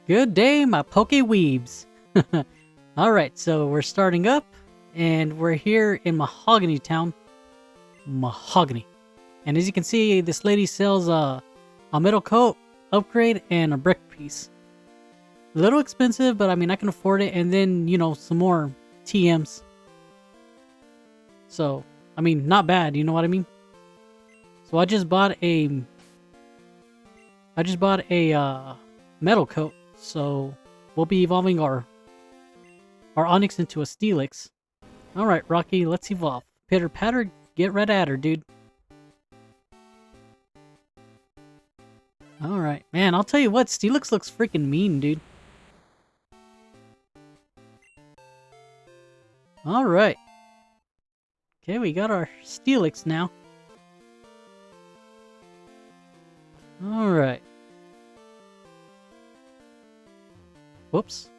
Good day, my Poke Weebs. Alright, so we're starting up, and we're here in Mahogany Town. Mahogany. And as you can see, this lady sells a metal coat, upgrade, and a brick piece. A little expensive, but I mean, I can afford it, and then, you know, some more TMs. So, I mean, not bad, you know what I mean? So I just bought a metal coat, so we'll be evolving our Onyx into a Steelix. Alright, Rocky, let's evolve. Pitter patter, get right at her, dude. Alright, man, I'll tell you what, Steelix looks freaking mean, dude. Alright. Okay, we got our Steelix now. Alright. Whoops.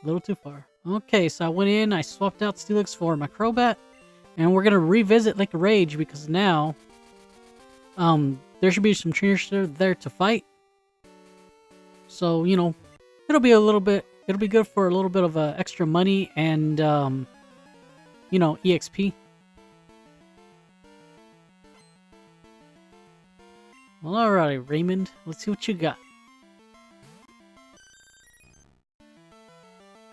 A little too far. Okay, so I went in, I swapped out Steelix for my Crobat, and we're gonna revisit Lake of Rage because now, there should be some trainers there to fight. So, you know, it'll be good for a little bit of extra money and, you know, EXP. Well, alrighty, Raymond. Let's see what you got.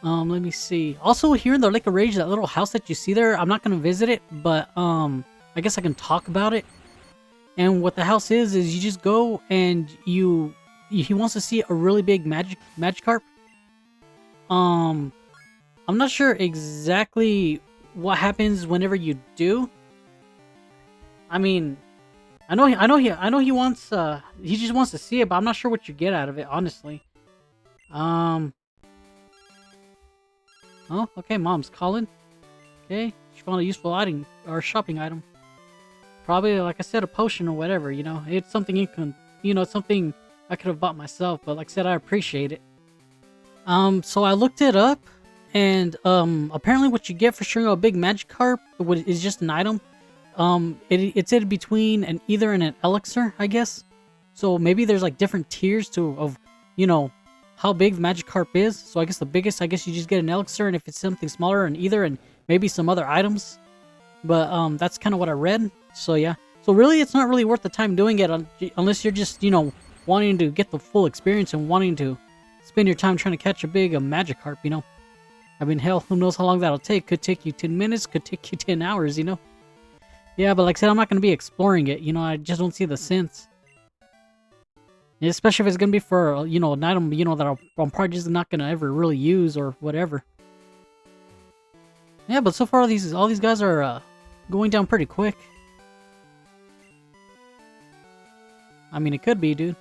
Let me see. Also, here in the Lake of Rage, that little house that you see there, I'm not gonna visit it, but, I guess I can talk about it. And what the house is you just go and he wants to see a really big Magikarp. I'm not sure exactly what happens whenever you do. I mean, I know he wants, he just wants to see it, but I'm not sure what you get out of it, honestly. Oh, okay, Mom's calling. Okay, she found a useful item, or shopping item. Probably, like I said, a potion or whatever, you know. It's something it's something I could have bought myself, but like I said, I appreciate it. So I looked it up, and, apparently what you get for showing a big Magikarp is just an item. It's in between either an elixir, I guess. So maybe there's like different tiers of, you know, how big the Magikarp is. So I guess the biggest, you just get an elixir, and if it's something smaller, and maybe some other items. But that's kind of what I read. So yeah. So really, it's not really worth the time doing it unless you're just, you know, wanting to get the full experience and wanting to spend your time trying to catch a big Magikarp, you know. I mean, hell, who knows how long that'll take? Could take you 10 minutes, could take you 10 hours, you know. Yeah, but like I said, I'm not going to be exploring it, you know. I just don't see the sense. Especially if it's going to be for, you know, an item, you know, that I'm probably just not going to ever really use or whatever. Yeah, but so far all these guys are going down pretty quick. I mean, it could be, dude.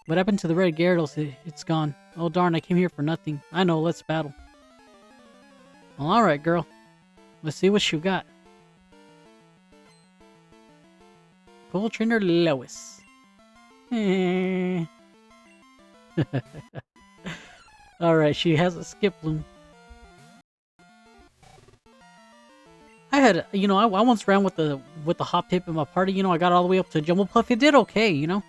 What happened to the red Gyarados? It's gone. Oh darn, I came here for nothing. I know, let's battle. Well, alright, girl. Let's see what you got. Cool Trainer Lewis. Alright, she has a Skiploom. I had, you know, I once ran with the Hop Tip in my party. You know, I got all the way up to Jumbo Puff. It did okay, you know.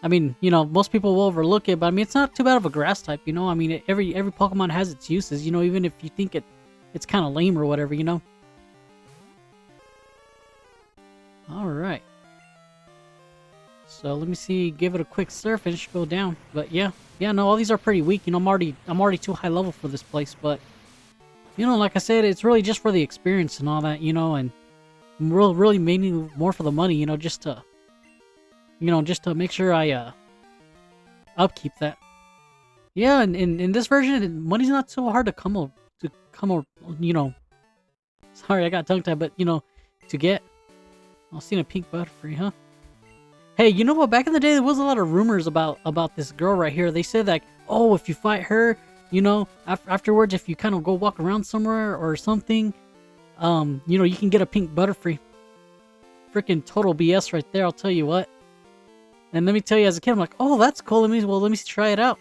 I mean, you know, most people will overlook it, but I mean, it's not too bad of a grass type, you know. I mean, every Pokemon has its uses, you know, even if you think it's kind of lame or whatever, you know. Alright. So let me see, give it a quick surf and it should go down. But yeah, no, all these are pretty weak. You know, I'm already too high level for this place, but you know, like I said, it's really just for the experience and all that, you know, and really mainly more for the money, you know, just to make sure I upkeep that. Yeah, and in this version, money's not so hard to come, you know. Sorry, I got tongue tied, but you know, to get. I've seen a pink Butterfree, huh? Hey, you know what? Back in the day, there was a lot of rumors about this girl right here. They said that, oh, if you fight her, you know, afterwards, if you kind of go walk around somewhere or something, you know, you can get a pink Butterfree. Freaking total BS right there, I'll tell you what. And let me tell you, as a kid, I'm like, oh, that's cool. Let me try it out.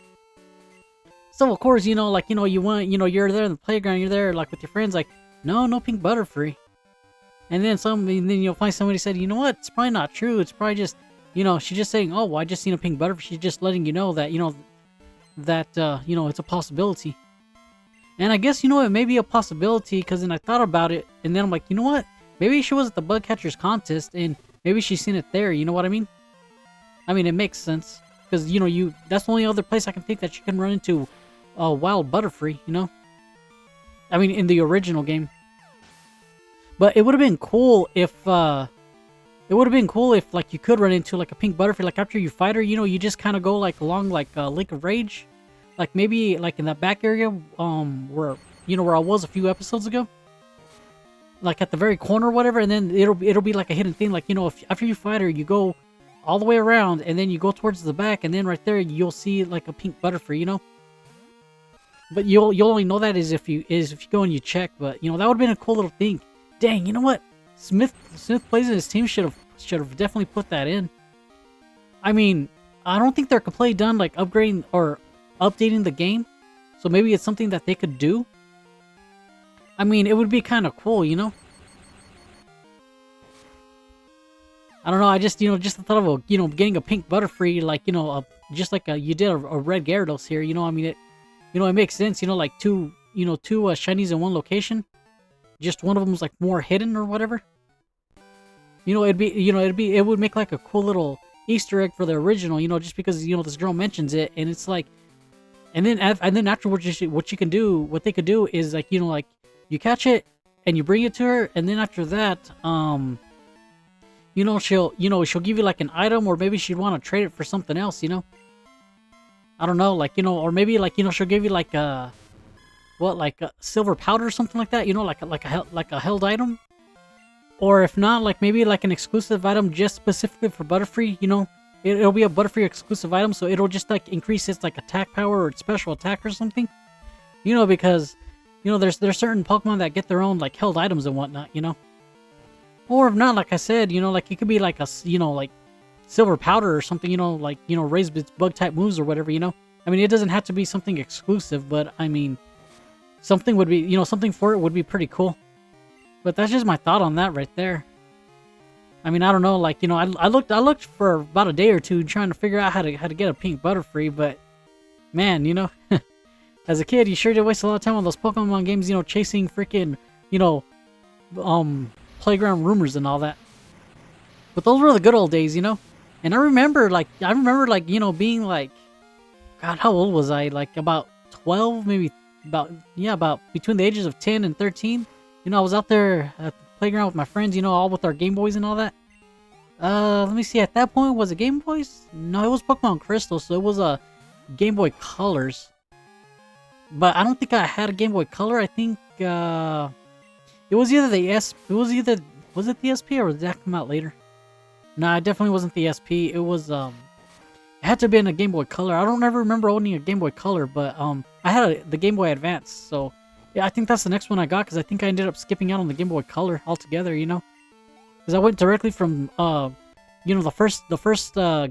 So of course, you know, like, you know, you're there in the playground, you're there like with your friends, like, no pink Butterfree. And then you'll find somebody said, you know what? It's probably not true. It's probably just You know, she's just saying, "Oh, well, I just seen a pink butterfly." She's just letting you know that you know, it's a possibility. And I guess, you know, it may be a possibility because then I thought about it, and then I'm like, you know what? Maybe she was at the bug catchers contest, and maybe she's seen it there. You know what I mean? I mean, it makes sense because, you know, that's the only other place I can think that you can run into a wild butterfree. You know? I mean, in the original game. But it would have been cool if like you could run into like a pink butterfree, like after you fight her, you know, you just kind of go like along like Lake of Rage, like maybe like in that back area, where, you know, where I was a few episodes ago, like at the very corner or whatever, and then it'll be like a hidden thing, like, you know, if after you fight her, you go all the way around, and then you go towards the back, and then right there you'll see like a pink butterfree, you know. But you'll only know that is if you go and you check. But, you know, that would have been a cool little thing. Dang, you know what? Smith Plays and his team should have definitely put that in. I mean, I don't think they're completely done like upgrading or updating the game, so maybe it's something that they could do. I mean, it would be kind of cool, you know. I don't know. I just, you know, just the thought of you know, getting a pink butterfree, like, you know, just like you did a red Gyarados here. You know, I mean, it makes sense. You know, like two shinies in one location. Just one of them was like more hidden or whatever. You know, it would make like a cool little Easter egg for the original. You know, just because, you know, this girl mentions it, and it's like, and then afterwards, what they could do is, like, you know, like you catch it and you bring it to her, and then after that, you know, she'll give you like an item, or maybe she'd want to trade it for something else. You know, I don't know, like, you know, or maybe like, you know, she'll give you like a silver powder or something like that, you know, like a held item. Or if not, like maybe like an exclusive item just specifically for Butterfree, you know. It'll be a Butterfree exclusive item, so it'll just like increase its like attack power or its special attack or something. You know, because, you know, there's certain Pokemon that get their own like held items and whatnot, you know. Or if not, like I said, you know, like it could be like a, you know, like silver powder or something, you know, like, you know, raise its bug type moves or whatever, you know. I mean, it doesn't have to be something exclusive, but I mean, something would be, you know, something for it would be pretty cool. But that's just my thought on that right there. I mean, I don't know, like, you know, I looked for about a day or two trying to figure out how to get a pink Butterfree, but man, you know, as a kid, you sure did waste a lot of time on those Pokemon games, you know, chasing freaking, you know, playground rumors and all that. But those were the good old days, you know. And I remember like, you know, being like, God, how old was I? Like about 12, maybe about between the ages of 10 and 13. You know, I was out there at the playground with my friends, you know, all with our Game Boys and all that. Let me see, at that point, was it Game Boys? No, it was Pokemon Crystal, so it was a Game Boy Colors. But I don't think I had a Game Boy Color. I think it was either was it the SP, or did that come out later? Nah, it definitely wasn't the SP. It was it had to have been a Game Boy Color. I don't ever remember owning a Game Boy Color, but I had the Game Boy Advance, so yeah, I think that's the next one I got, because I think I ended up skipping out on the Game Boy Color altogether, you know, because I went directly from you know, the first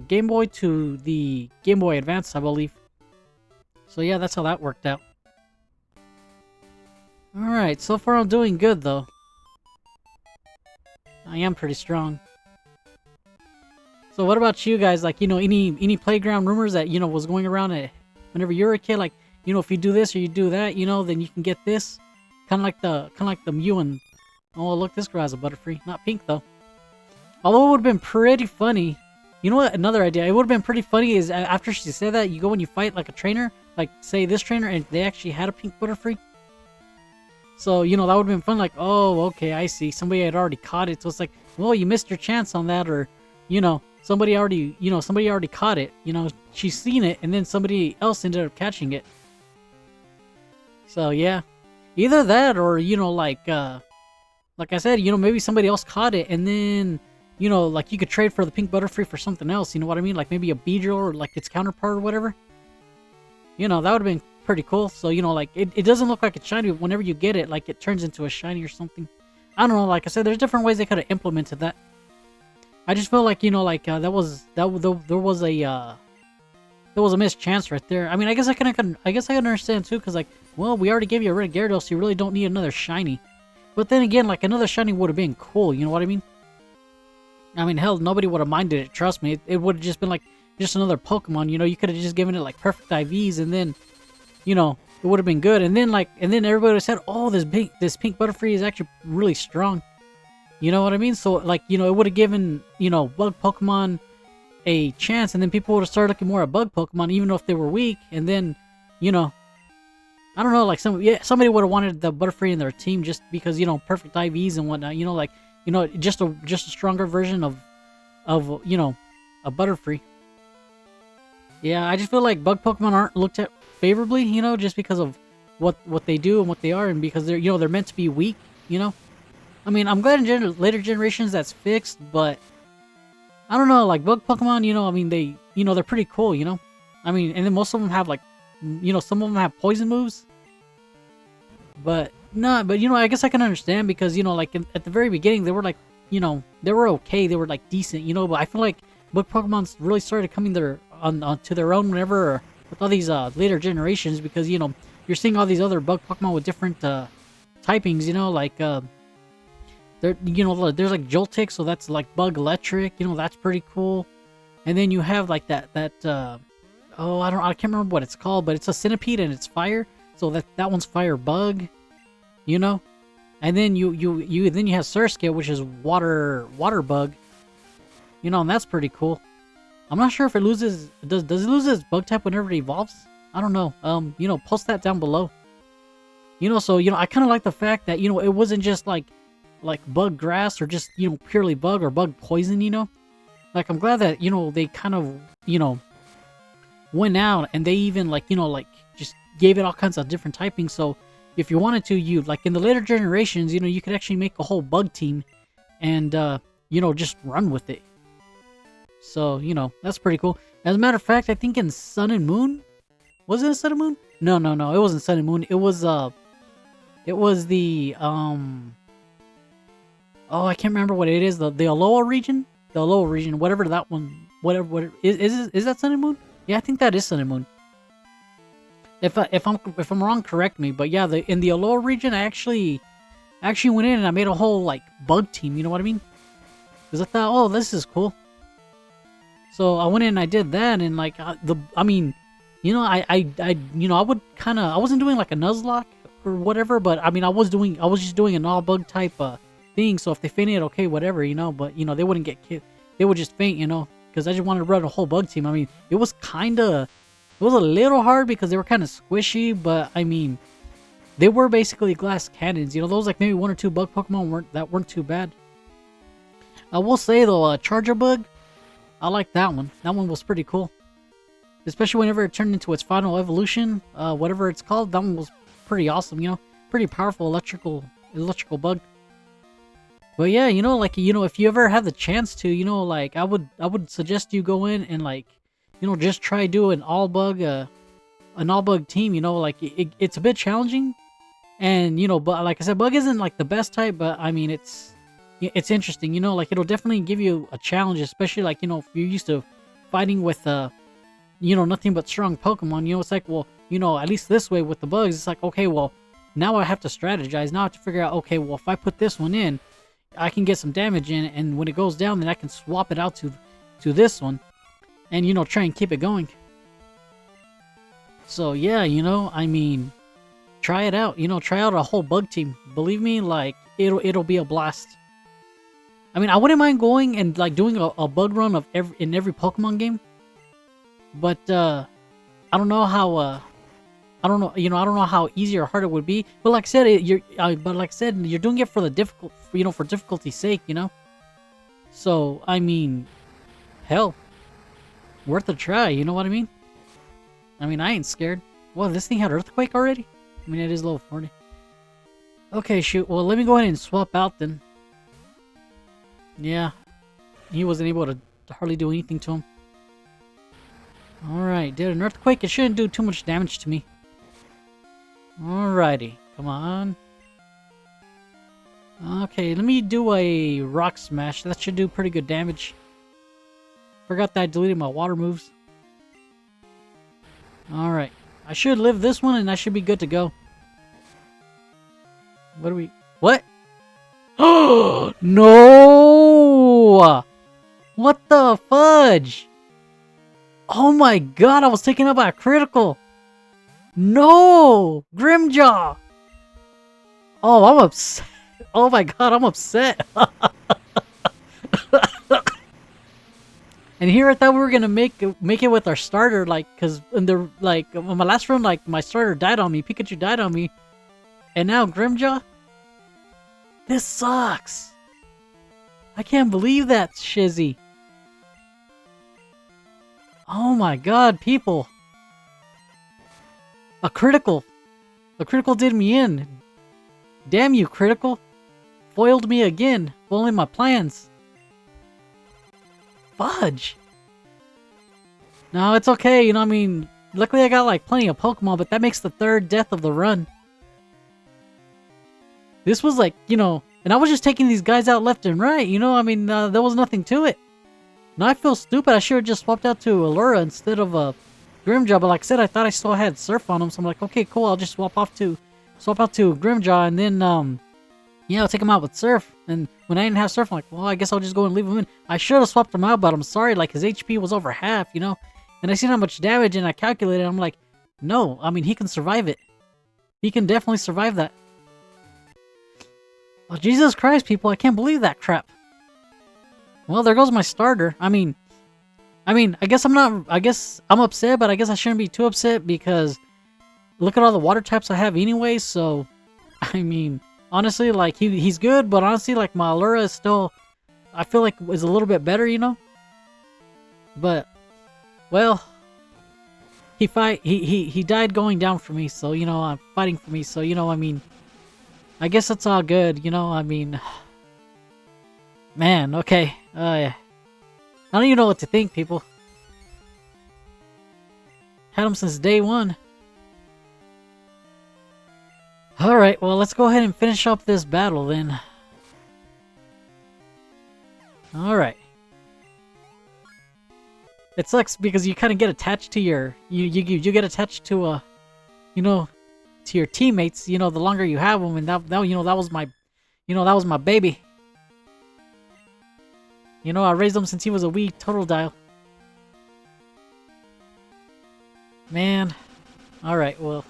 Game Boy to the Game Boy Advance, I believe. So yeah, that's how that worked out. All right, so far I'm doing good though. I am pretty strong. So what about you guys? Like, you know, any playground rumors that, you know, was going around whenever you were a kid? Like, you know, if you do this or you do that, you know, then you can get this. Kind of like the Mew and... Oh, look, this girl has a Butterfree. Not pink, though. Although it would have been pretty funny. You know what? Another idea. It would have been pretty funny is after she said that, you go and you fight like a trainer. Like, say this trainer, and they actually had a pink Butterfree. So, you know, that would have been fun. Like, oh, okay, I see. Somebody had already caught it. So it's like, well, you missed your chance on that. Or, you know, somebody already caught it. You know, she's seen it, and then somebody else ended up catching it. So yeah, either that, or, you know, like I said, you know, maybe somebody else caught it, and then, you know, like you could trade for the pink Butterfree for something else. You know what I mean? Like maybe a Beedrill or like its counterpart or whatever. You know, that would have been pretty cool. So, you know, like it doesn't look like it's shiny, but whenever you get it, like it turns into a shiny or something. I don't know. Like I said, there's different ways they could have implemented that. I just feel like, you know, like there was a missed chance right there. I mean, I guess I can understand too, because like, well, we already gave you a red Gyarados, so you really don't need another shiny. But then again, like, another shiny would have been cool, you know what I mean? I mean, hell, nobody would have minded it. Trust me, it would have just been like just another Pokemon. You know, you could have just given it like perfect IVs, and then, you know, it would have been good. And then everybody would have said, "Oh, this pink Butterfree is actually really strong." You know what I mean? So like, you know, it would have given, you know, bug Pokemon a chance, and then people would have started looking more at bug Pokemon, even though if they were weak. And then, you know, I don't know, like somebody would have wanted the Butterfree in their team just because, you know, perfect IVs and whatnot. You know, like, you know, just a stronger version of you know, a Butterfree. Yeah, I just feel like bug Pokemon aren't looked at favorably, you know, just because of what they do and what they are, and because they're, you know, they're meant to be weak, you know. I mean, I'm glad in later generations that's fixed, but I don't know, like bug Pokemon, you know, I mean, they, you know, they're pretty cool, you know. I mean, and then most of them have like, you know, some of them have poison moves, but no, but you know, I guess I can understand because, you know, like at the very beginning they were like, you know, they were okay, they were like decent, you know, but I feel like bug Pokemon's really started coming to their own whenever with all these later generations, because, you know, you're seeing all these other bug Pokemon with different typings, you know, like there, you know, there's like Joltik, so that's like bug electric, you know, that's pretty cool. And then you have like that oh, I can't remember what it's called, but it's a centipede and it's fire, so that one's fire bug, you know. And then you have Surskit, which is water bug, you know, and that's pretty cool. I'm not sure if it loses, does it lose its bug type whenever it evolves? I don't know. You know, post that down below. You know, so, you know, I kind of like the fact that, you know, it wasn't just like bug grass or just, you know, purely bug or bug poison, you know. Like, I'm glad that, you know, they kind of, you know, went out and they even, like, you know, like just gave it all kinds of different typings. So if you wanted to, you, like in the later generations, you know, you could actually make a whole bug team and, you know, just run with it. So, you know, that's pretty cool. As a matter of fact, I think in Sun and Moon, was it a Sun and Moon? No, it wasn't Sun and Moon. It was the, oh, I can't remember what it is. The Alola region? The Alola region, whatever that one, whatever, is that Sun and Moon? Yeah, I think that is Sun and Moon. If I'm wrong, correct me. But yeah, in the Alola region, I actually went in and I made a whole like bug team. You know what I mean? Because I thought, oh, this is cool. So I went in and I did that, and like I mean, you know, I you know, I wasn't doing like a Nuzlocke or whatever, but I mean, I was just doing an all bug type thing. So if they fainted, okay, whatever, you know. But you know, they wouldn't get killed. They would just faint, you know, because I just wanted to run a whole bug team. I mean, it was a little hard because they were kind of squishy, but I mean, they were basically glass cannons. You know, those like maybe one or two bug Pokemon weren't too bad. I will say though, Charger Bug, I like that one. That one was pretty cool, especially whenever it turned into its final evolution, whatever it's called. That one was pretty awesome. You know, pretty powerful electrical bug. But yeah, you know, like, you know, if you ever have the chance to, you know, like I would suggest you go in and like, you know, just try doing an all bug team. You know, like it's a bit challenging, and you know, but like I said, bug isn't like the best type, but I mean, it's interesting. You know, like it'll definitely give you a challenge, especially like, you know, if you're used to fighting with you know, nothing but strong Pokemon. You know, it's like, well, you know, at least this way with the bugs, it's like, okay, well, now I have to strategize. Now I have to figure out, okay, well, if I put this one in, I can get some damage in, and when it goes down, then I can swap it out to this one, and, you know, try and keep it going. So yeah, you know, I mean, try it out. You know, try out a whole bug team. Believe me, like it'll be a blast. I mean, I wouldn't mind going and like doing a bug run of in every Pokemon game, but I don't know how. I don't know, you know, I don't know how easy or hard it would be. But like I said, you're doing it for the you know, for difficulty's sake, you know. So I mean, hell, worth a try. You know what I mean? I mean, I ain't scared. Well, this thing had Earthquake already. I mean, it is level 40. Okay, shoot. Well, let me go ahead and swap out then. Yeah, he wasn't able to hardly do anything to him. All right, did an Earthquake. It shouldn't do too much damage to me. Alrighty, come on. Okay, let me do a Rock Smash. That should do pretty good damage. Forgot that I deleted my water moves. Alright, I should live this one and I should be good to go. What? Oh, no! the fudge? Oh my god, I was taken out by a critical. No! Grimjaw! Oh, I'm upset. Oh my god, I'm upset. And here I thought we were gonna make it with our starter, like, cause in the on my last run, like, my starter died on me, Pikachu died on me, and now Grimjaw. This sucks. I can't believe that, Shizzy. Oh my god, people. A critical. A critical did me in. Damn you, critical. Foiled me again, foiling my plans. Fudge. No, it's okay, you know, I mean, luckily I got like plenty of Pokemon, but that makes the 3rd death of the run. This was like, you know, and I was just taking these guys out left and right, you know, I mean, there was nothing to it. Now I feel stupid, I should have just swapped out to Allura instead of Grimjaw, but like I said, I thought I still had Surf on him, so I'm like, okay, cool, I'll just swap out to Grimjaw, and then, yeah, I'll take him out with Surf. And when I didn't have Surf, I'm like, well, I guess I'll just go and leave him in. I should have swapped him out, but I'm sorry, like, his HP was over half, you know? And I seen how much damage, and I calculated, I'm like, no, I mean, he can survive it. He can definitely survive that. Oh, Jesus Christ, people, I can't believe that crap. Well, there goes my starter. I mean, I guess I'm upset, but I guess I shouldn't be too upset, because look at all the water types I have anyway, so, I mean, honestly, like, he's good, but honestly, like, my Allura is still, I feel like, is a little bit better, you know? But, well, he died going down for me, so, you know, fighting for me, so, you know, I mean, I guess it's all good, you know, I mean, man, okay, I don't even know what to think, people. Had him since day one. Alright, well, let's go ahead and finish up this battle then. Alright. It sucks because you kind of get attached to your... You get attached to, you know, to your teammates, you know, the longer you have them, and that you know, that was my... You know, that was my baby. You know, I raised him since he was a wee Totodile. Man. Alright, well...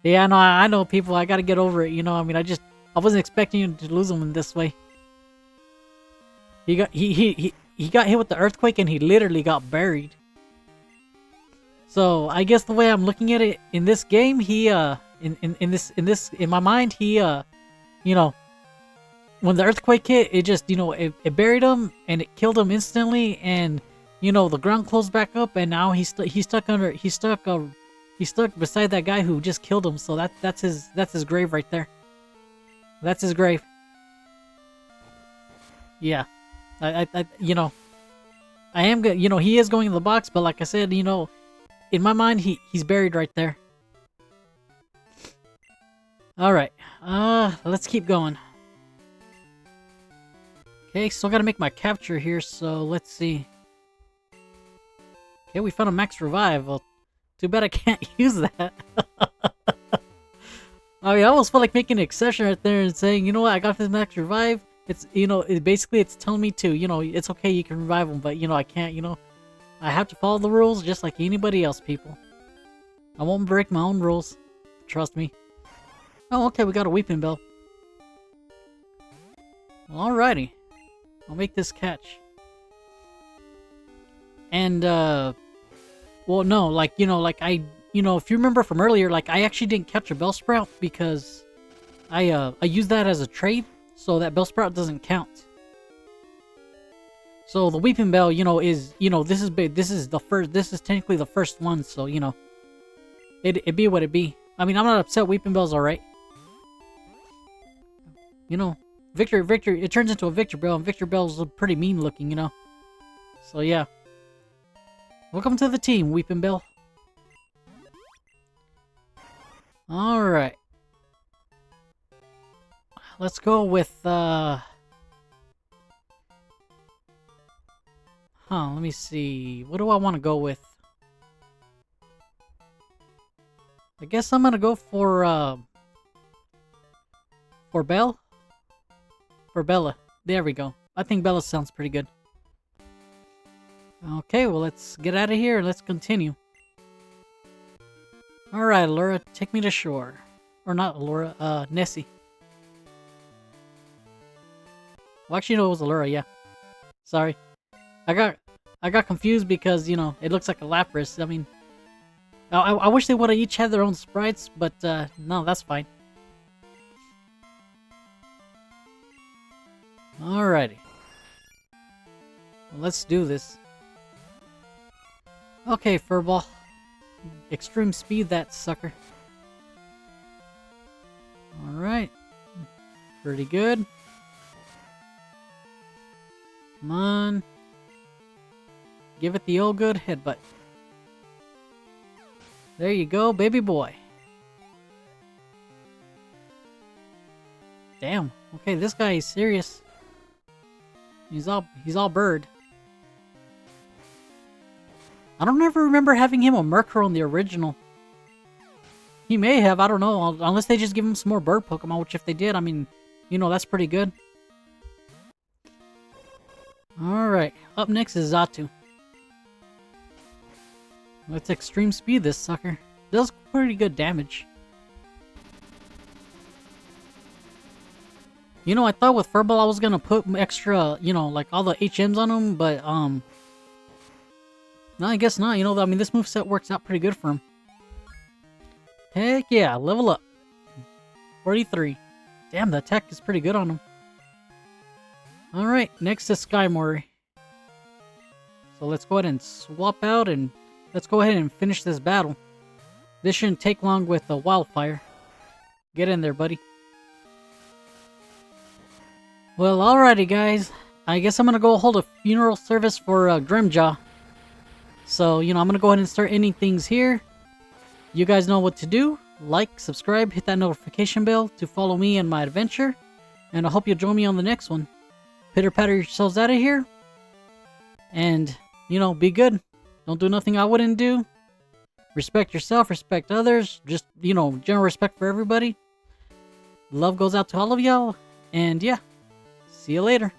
Yeah, no, I know, people. I gotta get over it. You know, I mean, I wasn't expecting you to lose him in this way. He got hit with the earthquake, and he literally got buried. So I guess the way I'm looking at it in this game, he in my mind, he you know, when the earthquake hit, it just, you know, it buried him and it killed him instantly, and you know, the ground closed back up, and now he's stuck beside that guy who just killed him. So that's his grave right there. That's his grave. Yeah, I you know, I am good. You know, he is going in the box, but like I said, you know, in my mind, he's buried right there. All right, let's keep going. Okay, still gotta make my capture here, so let's see. Okay, we found a max revive. Well, too bad I can't use that. I mean, I almost felt like making an exception right there and saying, you know what, I got this max revive. It's, you know, it's telling me to, you know, it's okay, you can revive them, but, you know, I can't, you know. I have to follow the rules just like anybody else, people. I won't break my own rules. Trust me. Oh, okay, we got a Weeping Bell. Alrighty. I'll make this catch. And, well, no, like, you know, like, you know, if you remember from earlier, like, I actually didn't catch a Bellsprout because I used that as a trade, so that Bellsprout doesn't count. So the Weeping Bell, you know, is, you know, this is technically the first one, so, you know, it be what it be. I mean, I'm not upset. Weeping Bell's alright. You know, Victor, it turns into a Victor Bell, and Victor Bell's pretty mean looking, you know. So, yeah. Welcome to the team, Weeping Bell. Alright. Let's go with, let me see. What do I want to go with? I guess I'm gonna go for Bell? For Bella. There we go. I think Bella sounds pretty good. Okay, well, let's get out of here and let's continue. Alright, Allura, take me to shore. Or not Allura, Nessie. Well, actually, no, it was Allura, yeah. Sorry. I got confused because, you know, it looks like a Lapras. I mean, I wish they would have each had their own sprites, but, no, that's fine. Alrighty. Well, let's do this. Okay, Furball. Extreme speed that sucker. Alright. Pretty good. Come on. Give it the old good headbutt. There you go, baby boy. Damn. Okay, this guy is serious. He's all bird. I don't ever remember having him a Murkrow in the original. He may have, I don't know, unless they just give him some more bird Pokemon, which if they did, I mean, you know, that's pretty good. Alright, up next is Xatu. Let's extreme speed this sucker. Does pretty good damage. You know, I thought with Furball I was gonna put extra, you know, like all the HMs on him, but, no, I guess not. You know, I mean, this moveset works out pretty good for him. Heck yeah, level up. 43. Damn, the attack is pretty good on him. Alright, next is Skymori. So let's go ahead and swap out and let's go ahead and finish this battle. This shouldn't take long with the Wildfire. Get in there, buddy. Well, alrighty, guys. I guess I'm gonna go hold a funeral service for Grimjaw. So, you know, I'm gonna go ahead and start ending things here. You guys know what to do. Like, subscribe, hit that notification bell to follow me and my adventure. And I hope you'll join me on the next one. Pitter-patter yourselves out of here. And, you know, be good. Don't do nothing I wouldn't do. Respect yourself, respect others. Just, you know, general respect for everybody. Love goes out to all of y'all. And yeah, see you later.